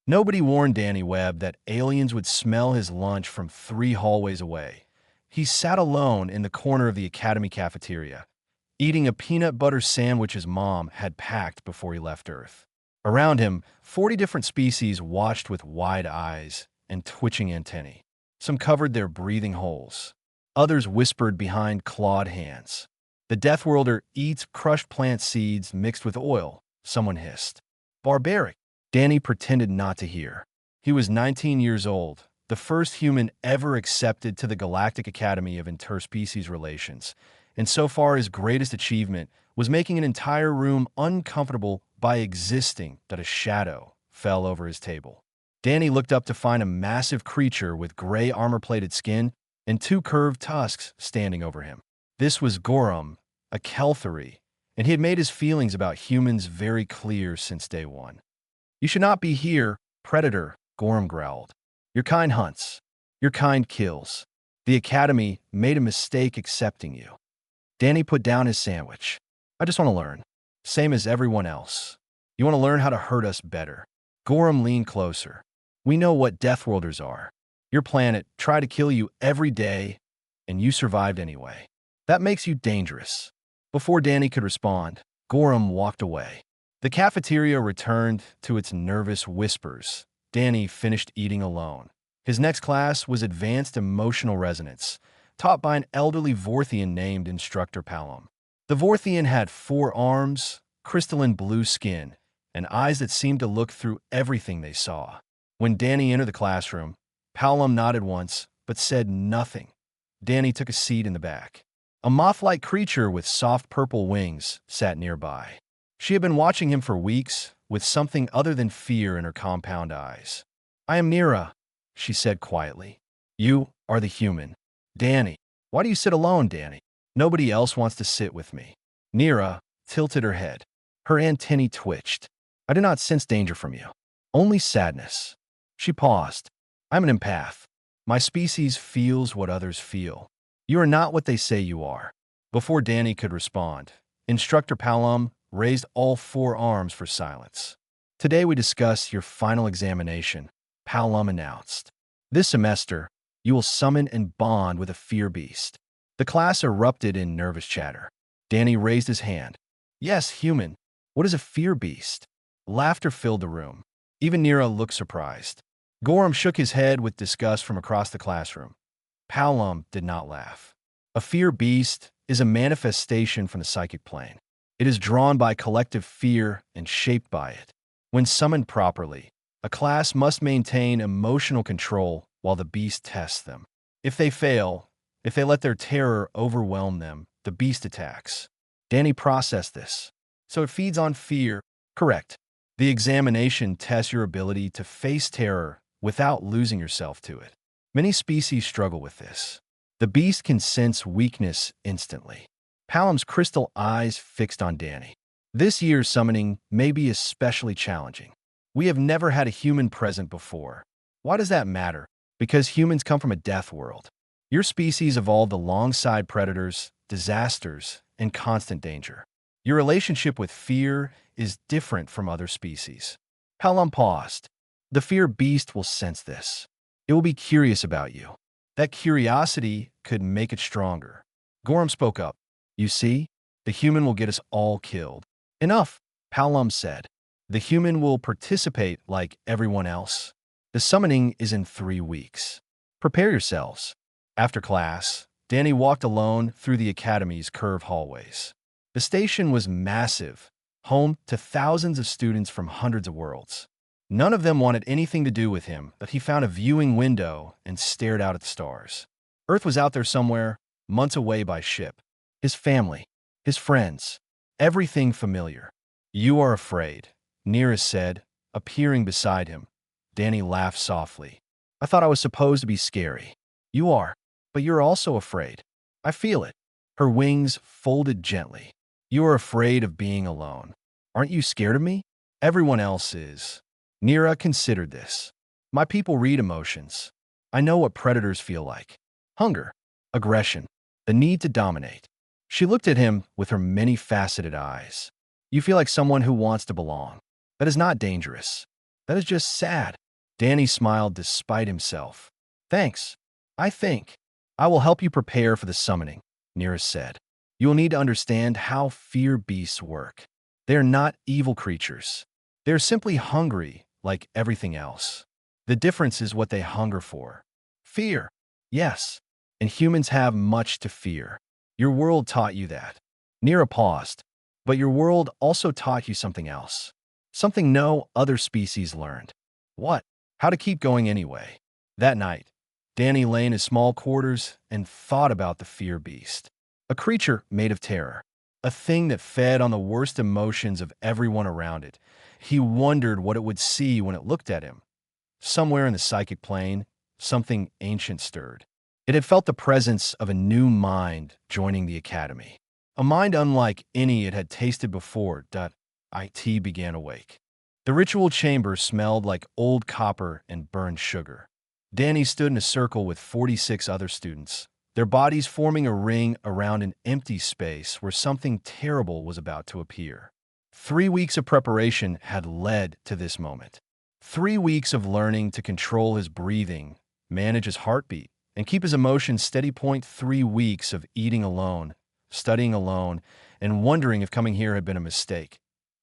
Nobody warned Danny Webb that aliens would smell his lunch from 3 hallways away. He sat alone in the corner of the academy cafeteria, eating a peanut butter sandwich his mom had packed before he left Earth. Around him, 40 different species watched with wide eyes and twitching antennae. Some covered their breathing holes. Others whispered behind clawed hands. The Death Worlder eats crushed plant seeds mixed with oil, someone hissed. Barbaric. Danny pretended not to hear. He was 19 years old, the first human ever accepted to the Galactic Academy of Interspecies Relations, and so far his greatest achievement was making an entire room uncomfortable by existing that a shadow fell over his table. Danny looked up to find a massive creature with gray armor-plated skin and 2 curved tusks standing over him. This was Gorum, a Kelthari, and he had made his feelings about humans very clear since day one. "You should not be here, Predator," Gorum growled. "Your kind hunts. Your kind kills. The Academy made a mistake accepting you." Danny put down his sandwich. "I just want to learn. Same as everyone else. You want to learn how to hurt us better." Gorum leaned closer. "We know what Deathworlders are. Your planet tried to kill you every day, and you survived anyway. That makes you dangerous." Before Danny could respond, Gorum walked away. The cafeteria returned to its nervous whispers. Danny finished eating alone. His next class was Advanced Emotional Resonance, taught by an elderly Vorthian named Instructor Palom. The Vorthian had 4 arms, crystalline blue skin, and eyes that seemed to look through everything they saw. When Danny entered the classroom, Palom nodded once, but said nothing. Danny took a seat in the back. A moth-like creature with soft purple wings sat nearby. She had been watching him for weeks, with something other than fear in her compound eyes. "I am Nira," she said quietly. "You are the human." "Danny. Why do you sit alone, Danny?" "Nobody else wants to sit with me." Nira tilted her head. Her antennae twitched. "I do not sense danger from you. Only sadness." She paused. "I'm an empath. My species feels what others feel. You are not what they say you are." Before Danny could respond, Instructor Palom raised all 4 arms for silence. "Today we discuss your final examination," Palom announced. "This semester, you will summon and bond with a fear beast." The class erupted in nervous chatter. Danny raised his hand. "Yes, human. What is a fear beast?" Laughter filled the room. Even Nira looked surprised. Gorum shook his head with disgust from across the classroom. Palom did not laugh. "A fear beast is a manifestation from the psychic plane. It is drawn by collective fear and shaped by it. When summoned properly, a class must maintain emotional control while the beast tests them. If they fail, if they let their terror overwhelm them, the beast attacks." Danny processed this. "So it feeds on fear." "Correct. The examination tests your ability to face terror without losing yourself to it. Many species struggle with this. The beast can sense weakness instantly." Palom's crystal eyes fixed on Danny. "This year's summoning may be especially challenging. We have never had a human present before. Why does that matter? Because humans come from a death world. Your species evolved alongside predators, disasters, and constant danger. Your relationship with fear is different from other species." Palom paused. "The fear beast will sense this. It will be curious about you. That curiosity could make it stronger." Gorum spoke up. "You see, the human will get us all killed." "Enough," Palom said. "The human will participate like everyone else. The summoning is in 3 weeks. Prepare yourselves." After class, Danny walked alone through the academy's curved hallways. The station was massive, home to thousands of students from hundreds of worlds. None of them wanted anything to do with him, but he found a viewing window and stared out at the stars. Earth was out there somewhere, months away by ship. His family, his friends, everything familiar. "You are afraid," Nira said, appearing beside him. Danny laughed softly. "I thought I was supposed to be scary." "You are, but you're also afraid. I feel it." Her wings folded gently. "You are afraid of being alone. Aren't you scared of me?" "Everyone else is." Nira considered this. "My people read emotions. I know what predators feel like. Hunger, aggression, the need to dominate." She looked at him with her many-faceted eyes. "You feel like someone who wants to belong. That is not dangerous. That is just sad. Danny smiled despite himself. Thanks. I think I will help you prepare for the summoning, Nira said. You will need to understand how fear beasts work. They are not evil creatures. They are simply hungry, like everything else. The difference is what they hunger for. Fear. Yes, and humans have much to fear. Your world taught you that. Nira paused. But your world also taught you something else. Something no other species learned. What? How to keep going anyway. That night, Danny lay in his small quarters and thought about the fear beast. A creature made of terror. A thing that fed on the worst emotions of everyone around it. He wondered what it would see when it looked at him. Somewhere in the psychic plane, something ancient stirred. It had felt the presence of a new mind joining the academy. A mind unlike any it had tasted before. It began awake. The ritual chamber smelled like old copper and burned sugar. Danny stood in a circle with 46 other students, their bodies forming a ring around an empty space where something terrible was about to appear. 3 weeks of preparation had led to this moment. 3 weeks of learning to control his breathing, manage his heartbeat, and keep his emotions steady. 3 weeks of eating alone, studying alone, and wondering if coming here had been a mistake.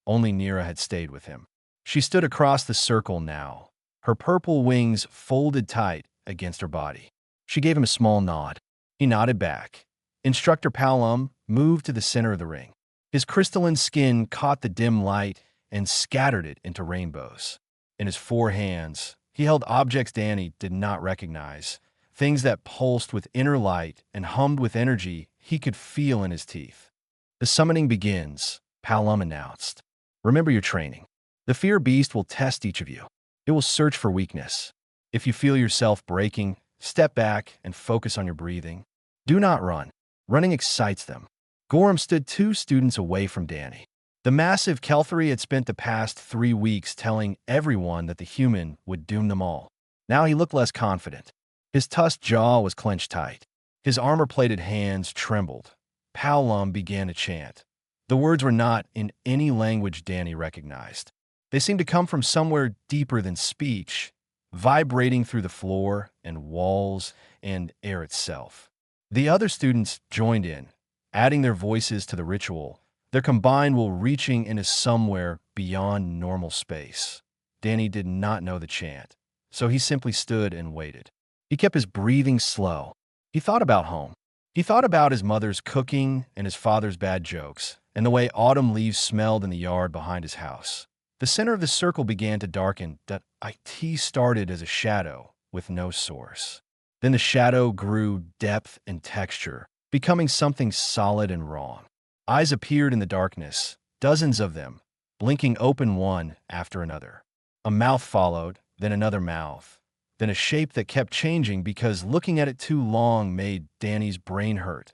Only Nira had stayed with him. She stood across the circle now, her purple wings folded tight against her body. She gave him a small nod. He nodded back. Instructor Palum moved to the center of the ring. His crystalline skin caught the dim light and scattered it into rainbows. In his 4 hands, he held objects Danny did not recognize, things that pulsed with inner light and hummed with energy he could feel in his teeth. The summoning begins, Palum announced. Remember your training. The fear beast will test each of you. It will search for weakness. If you feel yourself breaking, step back and focus on your breathing. Do not run. Running excites them. Gorham stood 2 students away from Danny. The massive Kelthari had spent the past 3 weeks telling everyone that the human would doom them all. Now he looked less confident. His tusked jaw was clenched tight. His armor-plated hands trembled. Palum began to chant. The words were not in any language Danny recognized. They seemed to come from somewhere deeper than speech, vibrating through the floor and walls and air itself. The other students joined in, adding their voices to the ritual, their combined will reaching into somewhere beyond normal space. Danny did not know the chant, so he simply stood and waited. He kept his breathing slow. He thought about home. He thought about his mother's cooking and his father's bad jokes, and the way autumn leaves smelled in the yard behind his house. The center of the circle began to darken. It started as a shadow with no source. Then the shadow grew depth and texture, becoming something solid and raw. Eyes appeared in the darkness, dozens of them, blinking open one after another. A mouth followed, then another mouth, then a shape that kept changing because looking at it too long made Danny's brain hurt.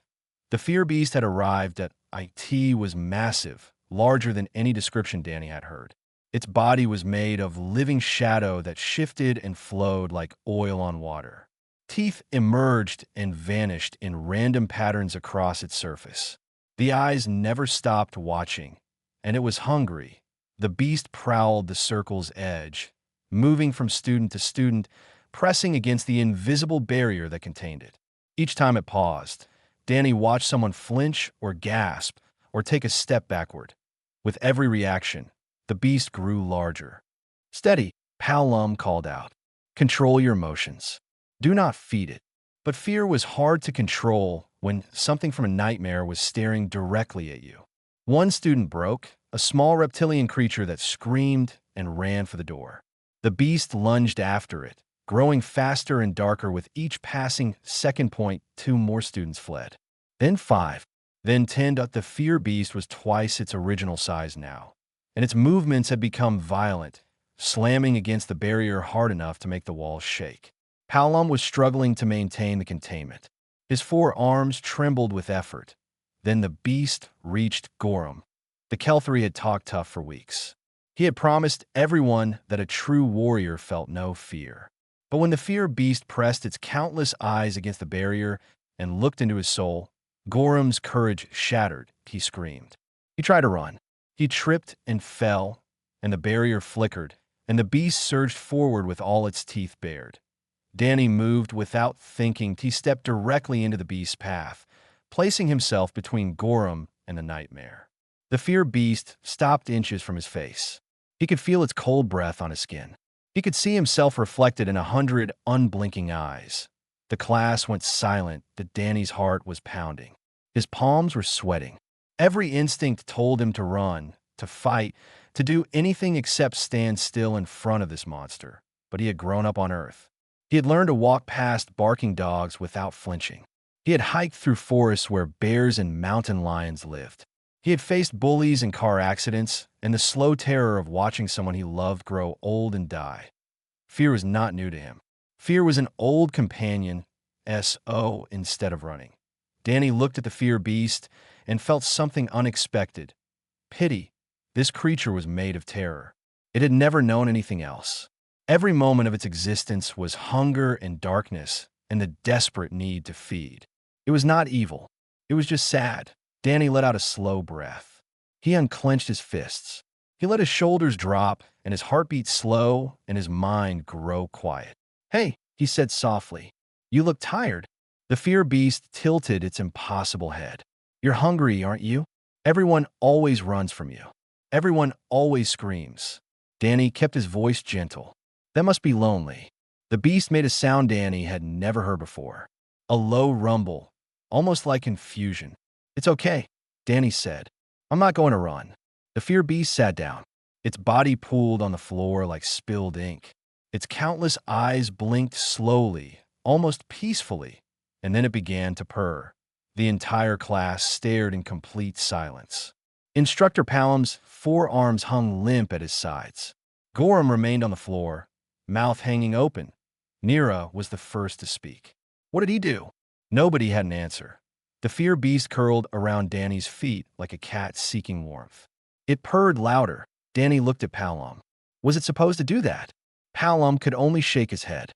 The fear beast had arrived. It was massive, larger than any description Danny had heard. Its body was made of living shadow that shifted and flowed like oil on water. Teeth emerged and vanished in random patterns across its surface. The eyes never stopped watching, and it was hungry. The beast prowled the circle's edge, moving from student to student, pressing against the invisible barrier that contained it. Each time it paused, Danny watched someone flinch or gasp or take a step backward. With every reaction, the beast grew larger. Steady, Palum called out. Control your emotions. Do not feed it. But fear was hard to control when something from a nightmare was staring directly at you. One student broke, a small reptilian creature that screamed and ran for the door. The beast lunged after it, growing faster and darker with each passing second. 2 more students fled. Then 5. Then 10. The fear beast was twice its original size now, and its movements had become violent, slamming against the barrier hard enough to make the walls shake. Palum was struggling to maintain the containment. His 4 arms trembled with effort. Then the beast reached Gorham. The Kelthari had talked tough for weeks. He had promised everyone that a true warrior felt no fear. But when the fear beast pressed its countless eyes against the barrier and looked into his soul, Gorham's courage shattered. He screamed. He tried to run. He tripped and fell, and the barrier flickered, and the beast surged forward with all its teeth bared. Danny moved without thinking. He stepped directly into the beast's path, placing himself between Gorham and the nightmare. The fear beast stopped inches from his face. He could feel its cold breath on his skin. He could see himself reflected in 100 unblinking eyes. The class went silent, that Danny's heart was pounding. His palms were sweating. Every instinct told him to run, to fight, to do anything except stand still in front of this monster. But he had grown up on Earth. He had learned to walk past barking dogs without flinching. He had hiked through forests where bears and mountain lions lived. He had faced bullies and car accidents, and the slow terror of watching someone he loved grow old and die. Fear was not new to him. Fear was an old companion, S.O. instead of running. Danny looked at the fear beast and felt something unexpected. Pity. This creature was made of terror. It had never known anything else. Every moment of its existence was hunger and darkness and the desperate need to feed. It was not evil. It was just sad. Danny let out a slow breath. He unclenched his fists. He let his shoulders drop and his heartbeat slow and his mind grow quiet. "Hey," he said softly. "You look tired." The fear beast tilted its impossible head. "You're hungry, aren't you? Everyone always runs from you. Everyone always screams." Danny kept his voice gentle. "That must be lonely." The beast made a sound Danny had never heard before. A low rumble, almost like confusion. "It's okay," Danny said. "I'm not going to run." The fear beast sat down. Its body pooled on the floor like spilled ink. Its countless eyes blinked slowly, almost peacefully, and then it began to purr. The entire class stared in complete silence. Instructor Palom's forearms hung limp at his sides. Gorham remained on the floor, mouth hanging open. Nira was the first to speak. What did he do? Nobody had an answer. The fear beast curled around Danny's feet like a cat seeking warmth. It purred louder. Danny looked at Palom. Was it supposed to do that? Palom could only shake his head.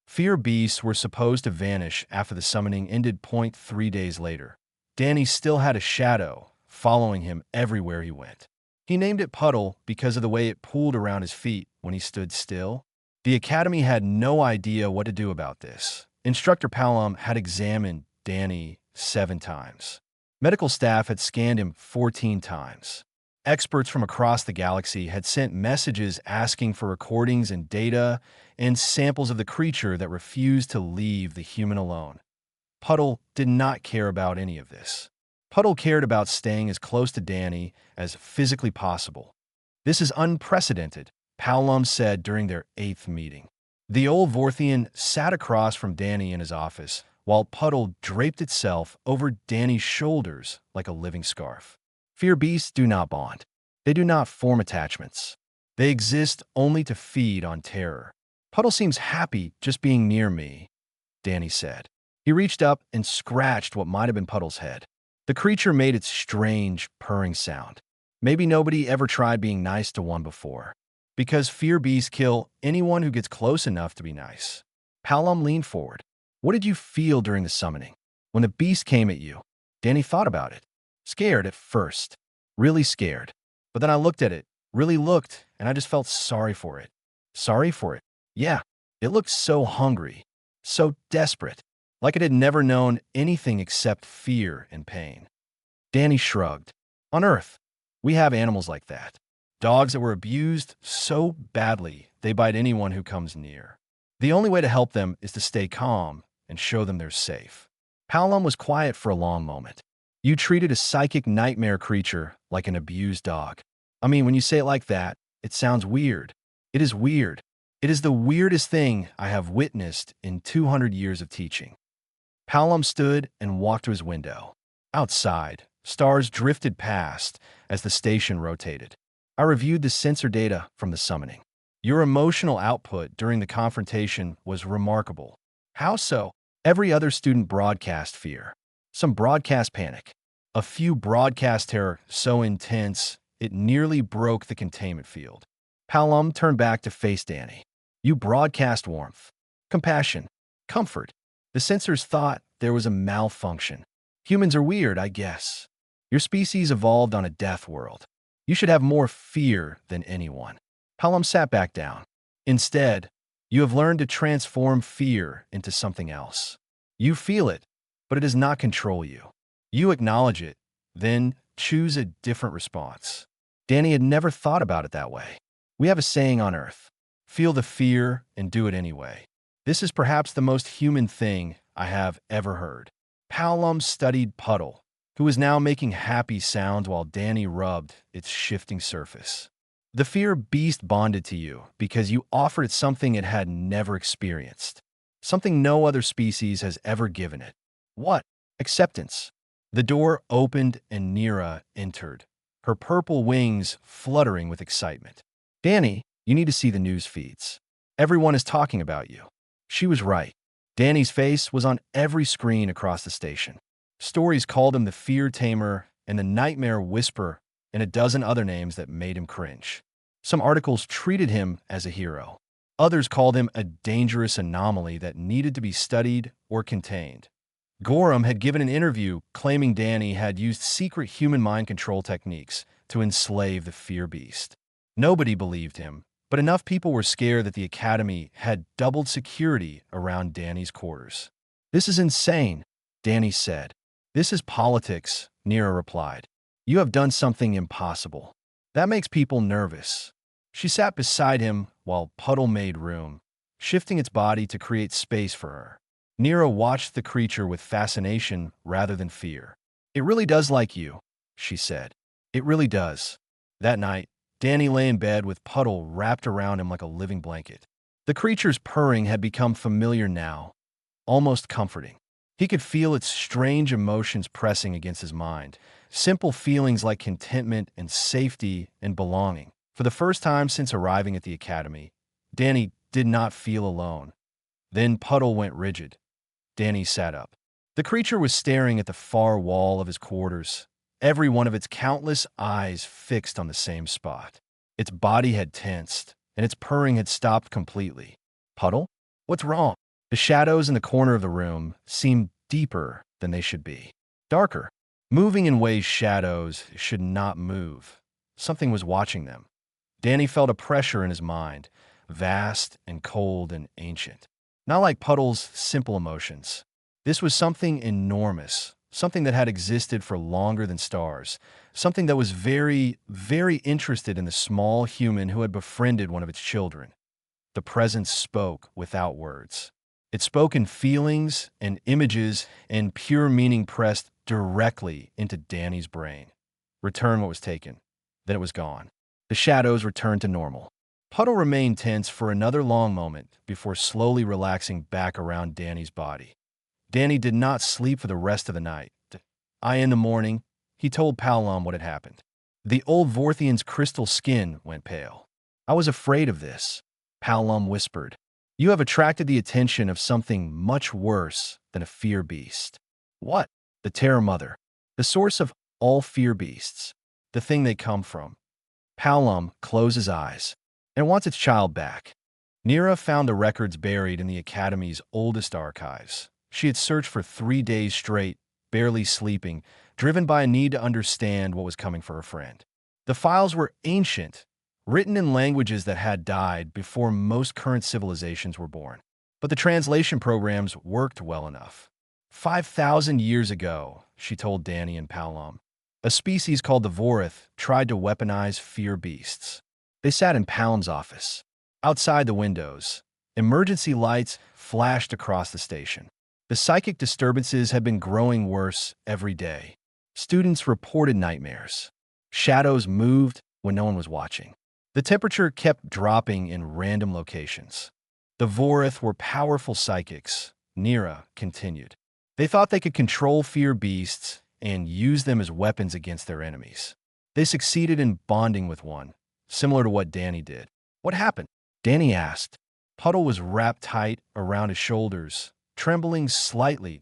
Fear beasts were supposed to vanish after the summoning ended. 3 days later. Danny still had a shadow, following him everywhere he went. He named it Puddle because of the way it pooled around his feet when he stood still. The Academy had no idea what to do about this. Instructor Palom had examined Danny 7 times. Medical staff had scanned him 14 times. Experts from across the galaxy had sent messages asking for recordings and data and samples of the creature that refused to leave the human alone. Puddle did not care about any of this. Puddle cared about staying as close to Danny as physically possible. "This is unprecedented," Palom said during their 8th meeting. The old Vorthian sat across from Danny in his office, while Puddle draped itself over Danny's shoulders like a living scarf. Fear beasts do not bond. They do not form attachments. They exist only to feed on terror. "Puddle seems happy just being near me," Danny said. He reached up and scratched what might have been Puddle's head. The creature made its strange, purring sound. Maybe nobody ever tried being nice to one before. Because fear beasts kill anyone who gets close enough to be nice. Palom leaned forward. "What did you feel during the summoning? When the beast came at you?" Danny thought about it. "Scared at first. Really scared. But then I looked at it. Really looked, and I just felt sorry for it." "Sorry for it?" "Yeah. It looked so hungry. So desperate. Like it had never known anything except fear and pain." Danny shrugged. "On Earth, we have animals like that. Dogs that were abused so badly they bite anyone who comes near. The only way to help them is to stay calm and show them they're safe." Palom was quiet for a long moment. "You treated a psychic nightmare creature like an abused dog. I mean, when you say it like that, it sounds weird. It is weird. It is the weirdest thing I have witnessed in 200 years of teaching." Palom stood and walked to his window. Outside, stars drifted past as the station rotated. "I reviewed the sensor data from the summoning. Your emotional output during the confrontation was remarkable." "How so?" "Every other student broadcast fear. Some broadcast panic. A few broadcast terror so intense it nearly broke the containment field." Palom turned back to face Danny. "You broadcast warmth, compassion, comfort. The sensors thought there was a malfunction. Humans are weird, I guess. Your species evolved on a death world. You should have more fear than anyone." Hallam sat back down. Instead, you have learned to transform fear into something else. You feel it, but it does not control you. You acknowledge it, then choose a different response. Danny had never thought about it that way. We have a saying on Earth: feel the fear and do it anyway. This is perhaps the most human thing I have ever heard. Hallam studied Puddle, who was now making happy sounds while Danny rubbed its shifting surface. The fear beast bonded to you because you offered it something it had never experienced, something no other species has ever given it. What? Acceptance. The door opened and Nira entered, her purple wings fluttering with excitement. Danny, you need to see the news feeds. Everyone is talking about you. She was right. Danny's face was on every screen across the station. Stories called him the Fear Tamer and the Nightmare Whisperer, and a dozen other names that made him cringe. Some articles treated him as a hero. Others called him a dangerous anomaly that needed to be studied or contained. Gorham had given an interview claiming Danny had used secret human mind control techniques to enslave the Fear Beast. Nobody believed him, but enough people were scared that the Academy had doubled security around Danny's quarters. "This is insane," Danny said. "This is politics," Nira replied. "You have done something impossible. That makes people nervous." She sat beside him while Puddle made room, shifting its body to create space for her. Nira watched the creature with fascination rather than fear. "It really does like you," she said. "It really does." That night, Danny lay in bed with Puddle wrapped around him like a living blanket. The creature's purring had become familiar now, almost comforting. He could feel its strange emotions pressing against his mind, simple feelings like contentment and safety and belonging. For the first time since arriving at the Academy, Danny did not feel alone. Then Puddle went rigid. Danny sat up. The creature was staring at the far wall of his quarters, every one of its countless eyes fixed on the same spot. Its body had tensed, and its purring had stopped completely. "Puddle? What's wrong?" The shadows in the corner of the room seemed deeper than they should be. Darker, moving in ways shadows should not move. Something was watching them. Danny felt a pressure in his mind, vast and cold and ancient. Not like Puddle's simple emotions. This was something enormous, something that had existed for longer than stars, something that was very, very interested in the small human who had befriended one of its children. The presence spoke without words. It spoke in feelings and images and pure meaning pressed directly into Danny's brain. Return what was taken. Then it was gone. The shadows returned to normal. Puddle remained tense for another long moment before slowly relaxing back around Danny's body. Danny did not sleep for the rest of the night. In the morning, he told Palom what had happened. The old Vorthian's crystal skin went pale. "I was afraid of this," Palom whispered. "You have attracted the attention of something much worse than a fear beast." "What?" "The Terror Mother, the source of all fear beasts, the thing they come from." Palom closed his eyes and wants its child back. Nira found the records buried in the Academy's oldest archives. She had searched for 3 days straight, barely sleeping, driven by a need to understand what was coming for her friend. The files were ancient, written in languages that had died before most current civilizations were born. But the translation programs worked well enough. 5,000 years ago, she told Danny and Palom, a species called the Vorith tried to weaponize fear beasts. They sat in Palom's office. Outside the windows, emergency lights flashed across the station. The psychic disturbances had been growing worse every day. Students reported nightmares. Shadows moved when no one was watching. The temperature kept dropping in random locations. The Vorith were powerful psychics, Nira continued. They thought they could control fear beasts and use them as weapons against their enemies. They succeeded in bonding with one, similar to what Danny did. "What happened?" Danny asked. Puddle was wrapped tight around his shoulders, trembling slightly.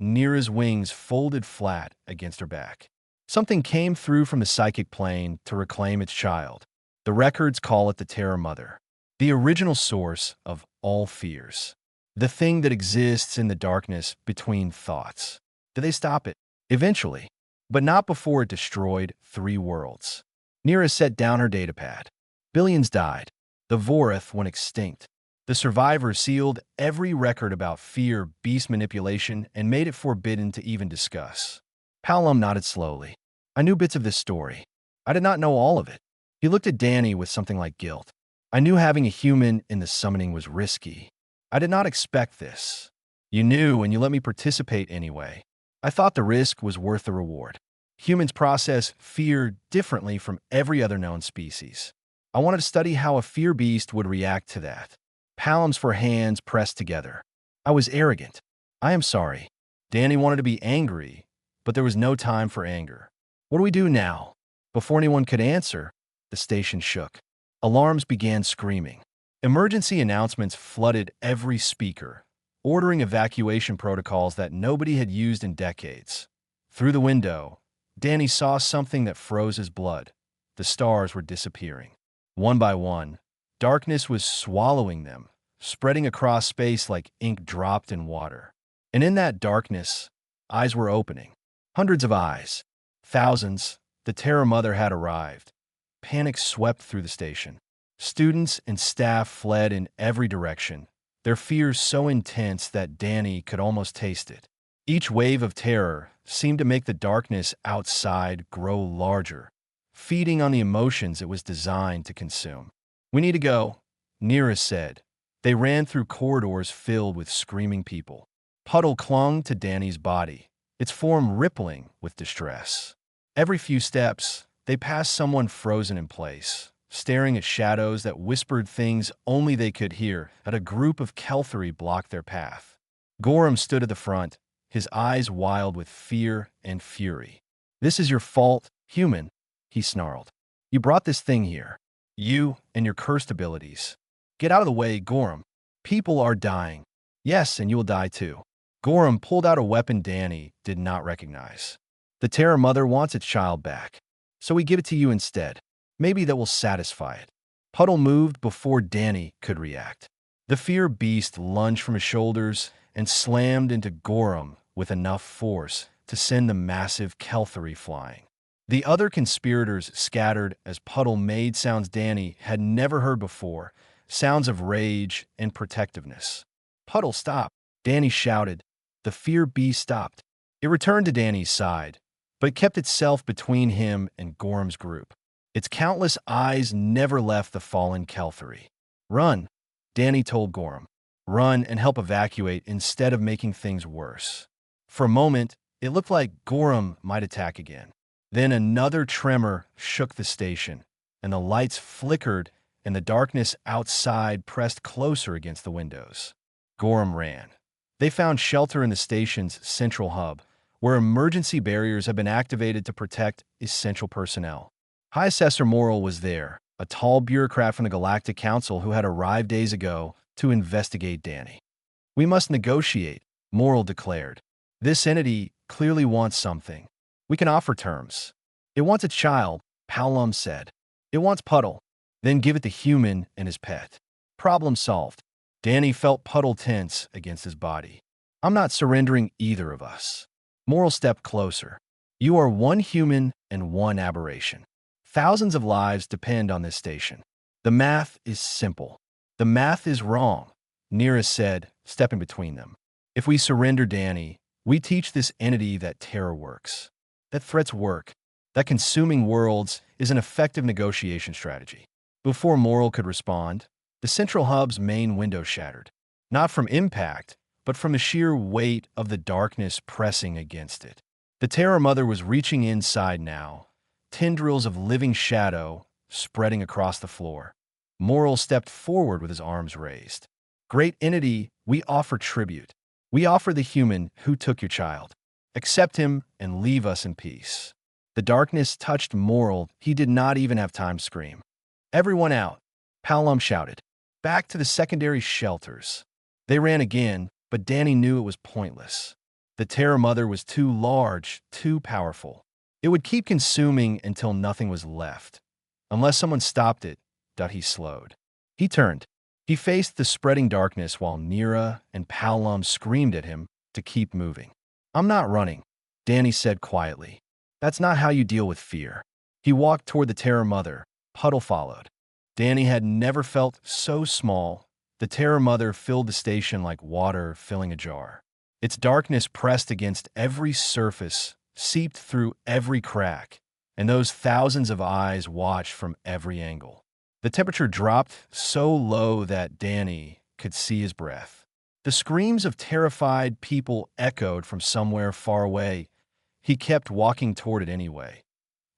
Nira's wings folded flat against her back. Something came through from the psychic plane to reclaim its child. The records call it the Terror Mother, the original source of all fears, the thing that exists in the darkness between thoughts. Did they stop it? Eventually, but not before it destroyed 3 worlds. Nira set down her datapad. Billions died. The Vorath went extinct. The survivors sealed every record about fear, beast manipulation, and made it forbidden to even discuss. Palom nodded slowly. I knew bits of this story. I did not know all of it. He looked at Danny with something like guilt. I knew having a human in the summoning was risky. I did not expect this. You knew, and you let me participate anyway. I thought the risk was worth the reward. Humans process fear differently from every other known species. I wanted to study how a fear beast would react to that. Palms for hands pressed together. I was arrogant. I am sorry. Danny wanted to be angry, but there was no time for anger. What do we do now? Before anyone could answer, the station shook. Alarms began screaming. Emergency announcements flooded every speaker, ordering evacuation protocols that nobody had used in decades. Through the window, Danny saw something that froze his blood. The stars were disappearing. One by one, darkness was swallowing them, spreading across space like ink dropped in water. And in that darkness, eyes were opening. Hundreds of eyes. Thousands. The Terra Mother had arrived. Panic swept through the station. Students and staff fled in every direction, their fears so intense that Danny could almost taste it. Each wave of terror seemed to make the darkness outside grow larger, feeding on the emotions it was designed to consume. We need to go, Nira said. They ran through corridors filled with screaming people. Puddle clung to Danny's body, its form rippling with distress. Every few steps, they passed someone frozen in place, staring at shadows that whispered things only they could hear. At a group of Kelthari blocked their path. Gorham stood at the front, his eyes wild with fear and fury. This is your fault, human, he snarled. You brought this thing here. You and your cursed abilities. Get out of the way, Gorham. People are dying. Yes, and you will die too. Gorham pulled out a weapon Danny did not recognize. The Terra Mother wants its child back, so we give it to you instead. Maybe that will satisfy it. Puddle moved before Danny could react. The fear beast lunged from his shoulders and slammed into Gorham with enough force to send the massive Kelthari flying. The other conspirators scattered as Puddle made sounds Danny had never heard before, sounds of rage and protectiveness. Puddle, stop, Danny shouted. The fear beast stopped. It returned to Danny's side, but kept itself between him and Gorham's group. Its countless eyes never left the fallen Kelthari. Run, Danny told Gorham. Run and help evacuate instead of making things worse. For a moment, it looked like Gorham might attack again. Then another tremor shook the station, and the lights flickered and the darkness outside pressed closer against the windows. Gorham ran. They found shelter in the station's central hub, where emergency barriers had been activated to protect essential personnel. High Assessor Morrill was there, a tall bureaucrat from the Galactic Council who had arrived days ago to investigate Danny. We must negotiate, Morrill declared. This entity clearly wants something. We can offer terms. It wants a child, Palom said. It wants Puddle. Then give it to human and his pet. Problem solved. Danny felt Puddle tense against his body. I'm not surrendering either of us. Morrill stepped closer. You are one human and one aberration. Thousands of lives depend on this station. The math is simple. The math is wrong, Nira said, stepping between them. If we surrender Danny, we teach this entity that terror works, that threats work, that consuming worlds is an effective negotiation strategy. Before Morrill could respond, the central hub's main window shattered, not from impact, but from the sheer weight of the darkness pressing against it. The Terra Mother was reaching inside now, tendrils of living shadow spreading across the floor. Morrill stepped forward with his arms raised. Great entity, we offer tribute. We offer the human who took your child. Accept him and leave us in peace. The darkness touched Morrill. He did not even have time to scream. Everyone out, Palom shouted. Back to the secondary shelters. They ran again, but Danny knew it was pointless. The Terra Mother was too large, too powerful. It would keep consuming until nothing was left. Unless someone stopped it, he slowed. He turned. He faced the spreading darkness while Nira and Palom screamed at him to keep moving. I'm not running, Danny said quietly. That's not how you deal with fear. He walked toward the Terra Mother. Puddle followed. Danny had never felt so small. The Terror Mother filled the station like water filling a jar. Its darkness pressed against every surface, seeped through every crack, and those thousands of eyes watched from every angle. The temperature dropped so low that Danny could see his breath. The screams of terrified people echoed from somewhere far away. He kept walking toward it anyway.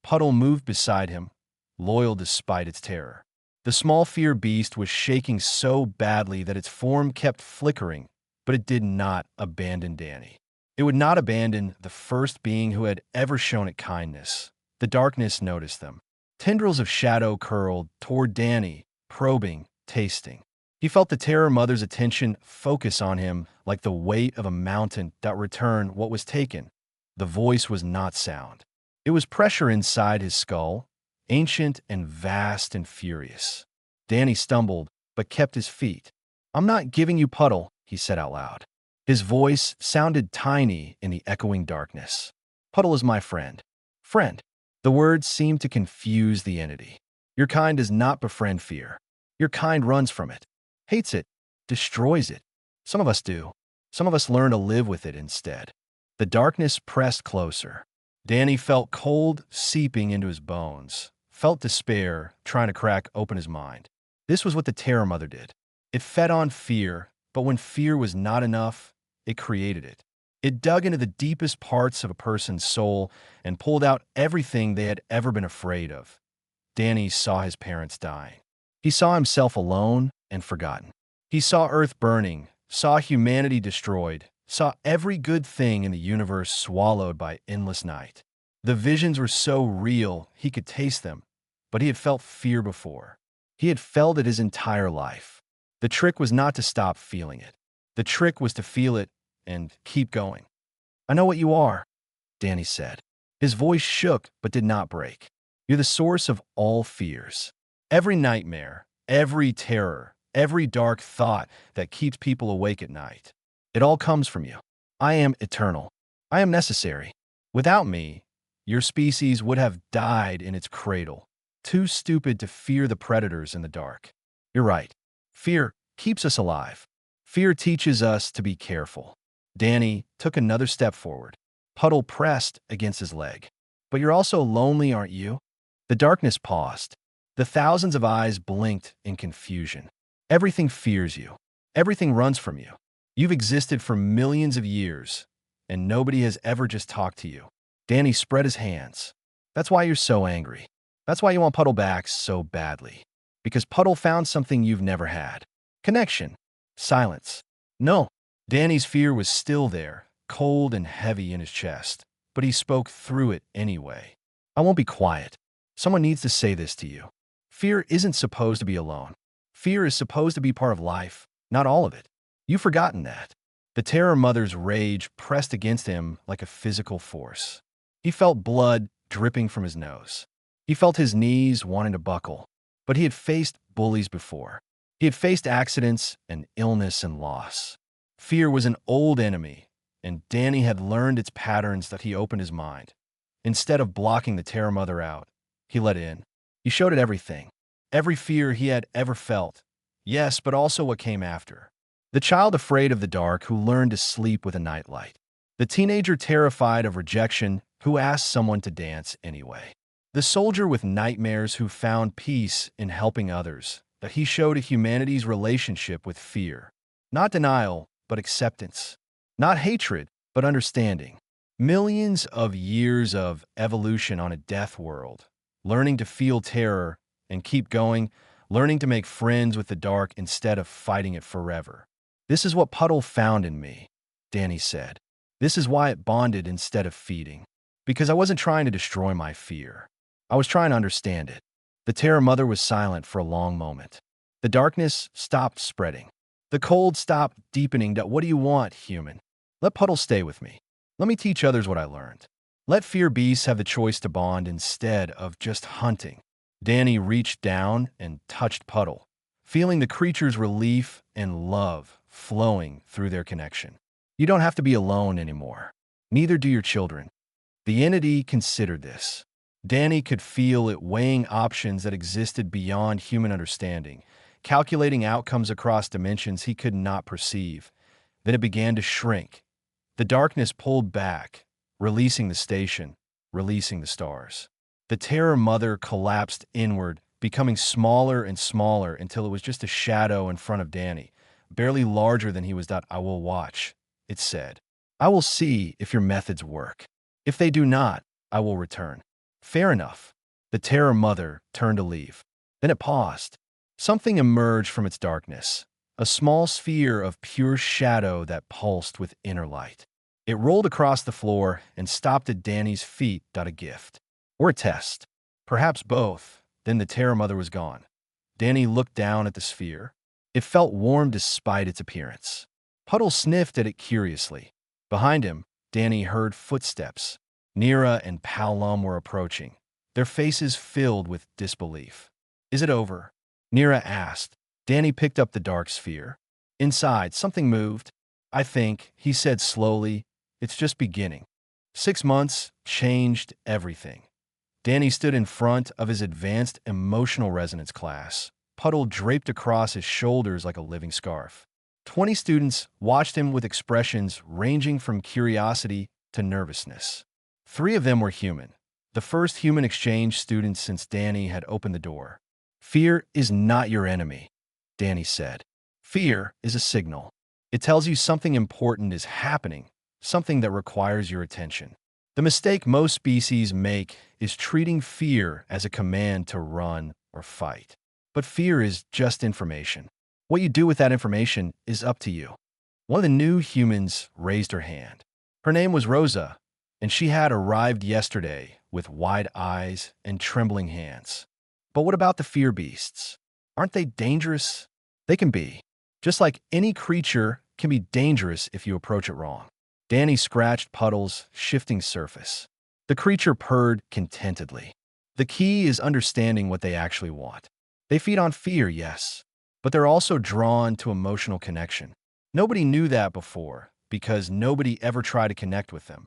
Puddle moved beside him, loyal despite its terror. The small fear beast was shaking so badly that its form kept flickering, but it did not abandon Danny. It would not abandon the first being who had ever shown it kindness. The darkness noticed them. Tendrils of shadow curled toward Danny, probing, tasting. He felt the Terror Mother's attention focus on him like the weight of a mountain that returned what was taken. The voice was not sound. It was pressure inside his skull, ancient and vast and furious. Danny stumbled, but kept his feet. "I'm not giving you Puddle," he said out loud. His voice sounded tiny in the echoing darkness. "Puddle is my friend." Friend. The words seemed to confuse the entity. Your kind does not befriend fear. Your kind runs from it, hates it, destroys it. Some of us do. Some of us learn to live with it instead. The darkness pressed closer. Danny felt cold seeping into his bones, felt despair trying to crack open his mind. This was what the Terror Mother did. It fed on fear, but when fear was not enough, it created it. It dug into the deepest parts of a person's soul and pulled out everything they had ever been afraid of. Danny saw his parents dying. He saw himself alone and forgotten. He saw Earth burning, saw humanity destroyed, saw every good thing in the universe swallowed by endless night. The visions were so real he could taste them, but he had felt fear before. He had felt it his entire life. The trick was not to stop feeling it. The trick was to feel it and keep going. "I know what you are," Danny said. His voice shook but did not break. "You're the source of all fears. Every nightmare, every terror, every dark thought that keeps people awake at night. It all comes from you. I am eternal. I am necessary. Without me, your species would have died in its cradle, too stupid to fear the predators in the dark. You're right. Fear keeps us alive. Fear teaches us to be careful." Danny took another step forward. Puddle pressed against his leg. "But you're also lonely, aren't you?" The darkness paused. The thousands of eyes blinked in confusion. Everything fears you. Everything runs from you. You've existed for millions of years, and nobody has ever just talked to you. Danny spread his hands. "That's why you're so angry. That's why you want Puddle back so badly. Because Puddle found something you've never had. Connection. Silence. No." Danny's fear was still there, cold and heavy in his chest, but he spoke through it anyway. "I won't be quiet. Someone needs to say this to you. Fear isn't supposed to be alone. Fear is supposed to be part of life, not all of it. You've forgotten that." The Terror Mother's rage pressed against him like a physical force. He felt blood dripping from his nose. He felt his knees wanting to buckle, but he had faced bullies before. He had faced accidents and illness and loss. Fear was an old enemy, and Danny had learned its patterns that he opened his mind. Instead of blocking the Terror Mother out, he let in. He showed it everything. Every fear he had ever felt. Yes, but also what came after. The child afraid of the dark who learned to sleep with a nightlight. The teenager terrified of rejection who asked someone to dance anyway. The soldier with nightmares who found peace in helping others, that he showed humanity's relationship with fear. Not denial, but acceptance. Not hatred, but understanding. Millions of years of evolution on a death world, learning to feel terror and keep going, learning to make friends with the dark instead of fighting it forever. "This is what Puddle found in me," Danny said. "This is why it bonded instead of feeding. Because I wasn't trying to destroy my fear. I was trying to understand it." The Terror Mother was silent for a long moment. The darkness stopped spreading. The cold stopped deepening. "What do you want, human? Let Puddle stay with me. Let me teach others what I learned. Let fear beasts have the choice to bond instead of just hunting." Danny reached down and touched Puddle, feeling the creature's relief and love flowing through their connection. "You don't have to be alone anymore. Neither do your children." The entity considered this. Danny could feel it weighing options that existed beyond human understanding, calculating outcomes across dimensions he could not perceive. Then it began to shrink. The darkness pulled back, releasing the station, releasing the stars. The Terror Mother collapsed inward, becoming smaller and smaller until it was just a shadow in front of Danny, barely larger than he was. "I will watch," it said. "I will see if your methods work. If they do not, I will return." "Fair enough." The Terror Mother turned to leave. Then it paused. Something emerged from its darkness, a small sphere of pure shadow that pulsed with inner light. It rolled across the floor and stopped at Danny's feet. "A gift. Or a test. Perhaps both." Then the Terror Mother was gone. Danny looked down at the sphere. It felt warm despite its appearance. Puddle sniffed at it curiously. Behind him, Danny heard footsteps. Nira and Palom were approaching, their faces filled with disbelief. "Is it over?" Nira asked. Danny picked up the dark sphere. Inside, something moved. "I think," he said slowly, "it's just beginning." 6 months changed everything. Danny stood in front of his advanced emotional resonance class, Puddle draped across his shoulders like a living scarf. 20 students watched him with expressions ranging from curiosity to nervousness. 3 of them were human, the first human exchange students since Danny had opened the door. "Fear is not your enemy," Danny said. "Fear is a signal. It tells you something important is happening, something that requires your attention. The mistake most species make is treating fear as a command to run or fight. But fear is just information. What you do with that information is up to you." One of the new humans raised her hand. Her name was Rosa, and she had arrived yesterday with wide eyes and trembling hands. "But what about the fear beasts? Aren't they dangerous?" "They can be. Just like any creature can be dangerous if you approach it wrong." Danny scratched Puddle's shifting surface. The creature purred contentedly. "The key is understanding what they actually want. They feed on fear, yes, but they're also drawn to emotional connection. Nobody knew that before because nobody ever tried to connect with them."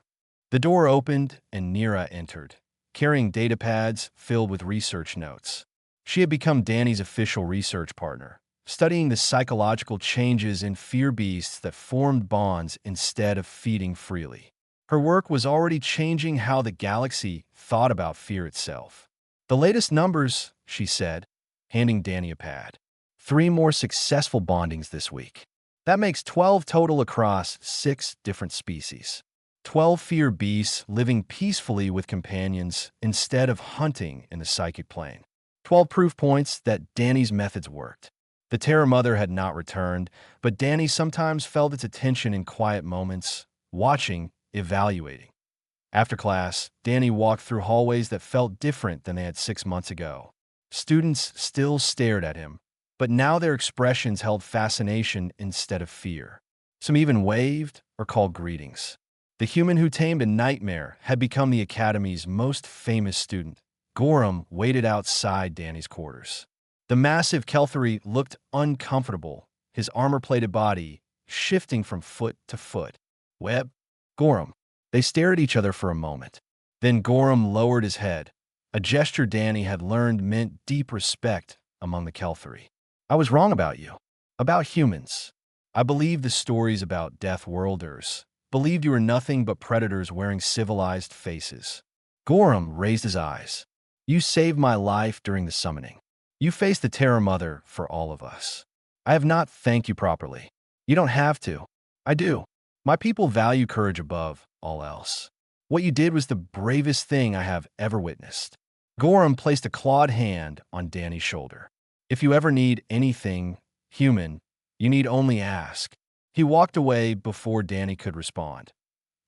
The door opened and Nira entered, carrying data pads filled with research notes. She had become Danny's official research partner, studying the psychological changes in fear beasts that formed bonds instead of feeding freely. Her work was already changing how the galaxy thought about fear itself. "The latest numbers," she said, handing Danny a pad. 3 more successful bondings this week. That makes 12 total across 6 different species. 12 fear beasts living peacefully with companions instead of hunting in the psychic plane. 12 proof points that Danny's methods worked. The Terror Mother had not returned, but Danny sometimes felt its attention in quiet moments, watching, evaluating. After class, Danny walked through hallways that felt different than they had 6 months ago. Students still stared at him, but now their expressions held fascination instead of fear. Some even waved or called greetings. The human who tamed a nightmare had become the Academy's most famous student. Gorham waited outside Danny's quarters. The massive Kelthari looked uncomfortable, his armor-plated body shifting from foot to foot. "Webb? Gorham." They stared at each other for a moment. Then Gorham lowered his head, a gesture Danny had learned meant deep respect among the Kelthari. "I was wrong about you. About humans. I believed the stories about Death Worlders. Believed you were nothing but predators wearing civilized faces." Gorham raised his eyes. "You saved my life during the summoning. You faced the Terror Mother for all of us. I have not thanked you properly. You don't have to. I do. My people value courage above all else. What you did was the bravest thing I have ever witnessed." Gorham placed a clawed hand on Danny's shoulder. "If you ever need anything human, you need only ask." He walked away before Danny could respond.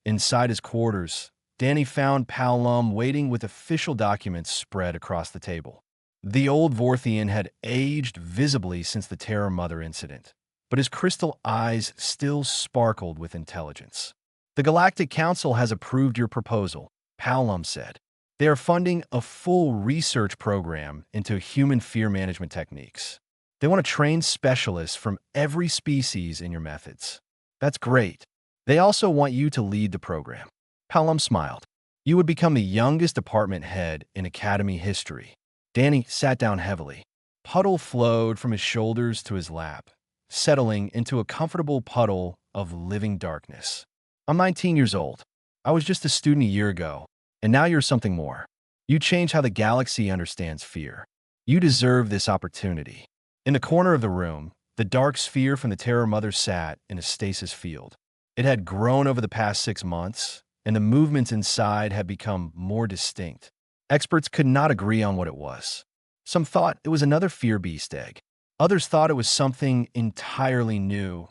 Inside his quarters, Danny found Palom waiting with official documents spread across the table. The old Vorthian had aged visibly since the Terror Mother incident, but his crystal eyes still sparkled with intelligence. "The Galactic Council has approved your proposal," Palom said. "They are funding a full research program into human fear management techniques. They want to train specialists from every species in your methods." "That's great. They also want you to lead the program." Palom smiled. You would become the youngest department head in Academy history. Danny sat down heavily. Puddle flowed from his shoulders to his lap, settling into a comfortable puddle of living darkness. I'm 19 years old. I was just a student a year ago, and now you're something more. You change how the galaxy understands fear. You deserve this opportunity. In the corner of the room, the dark sphere from the Terror Mother sat in a stasis field. It had grown over the past 6 months, and the movements inside had become more distinct. Experts could not agree on what it was. Some thought it was another fear beast egg. Others thought it was something entirely new.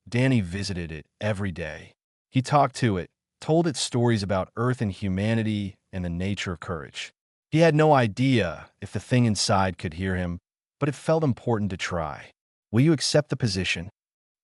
Danny visited it every day. He talked to it, told it stories about Earth and humanity and the nature of courage. He had no idea if the thing inside could hear him, but it felt important to try. Will you accept the position?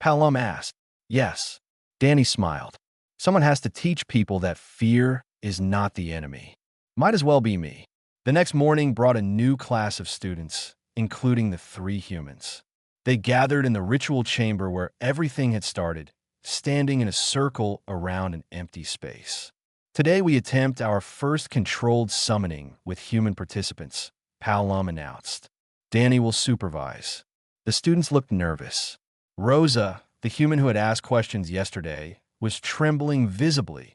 Palom asked. Yes. Danny smiled. Someone has to teach people that fear is not the enemy. Might as well be me. The next morning brought a new class of students, including the 3 humans. They gathered in the ritual chamber where everything had started, standing in a circle around an empty space. Today we attempt our first controlled summoning with human participants, Palom announced. Danny will supervise. The students looked nervous. Rosa, the human who had asked questions yesterday, was trembling visibly.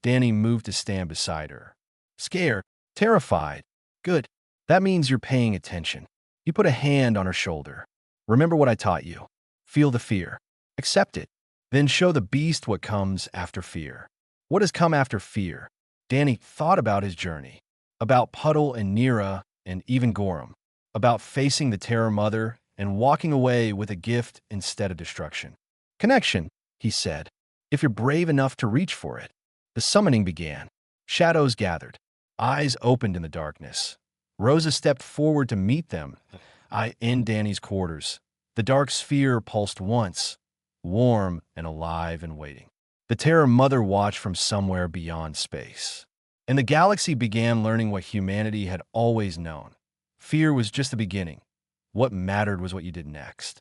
Danny moved to stand beside her. Scared, terrified. Good. That means you're paying attention. He put a hand on her shoulder. Remember what I taught you. Feel the fear. Accept it. Then show the beast what comes after fear. What has come after fear? Danny thought about his journey. About Puddle and Nira and even Gorham. About facing the Terror Mother and walking away with a gift instead of destruction. Connection, he said, if you're brave enough to reach for it. The summoning began. Shadows gathered. Eyes opened in the darkness. Rosa stepped forward to meet them. In Danny's quarters. The dark sphere pulsed once, warm and alive and waiting. The Terror Mother watched from somewhere beyond space. And the galaxy began learning what humanity had always known. Fear was just the beginning. What mattered was what you did next.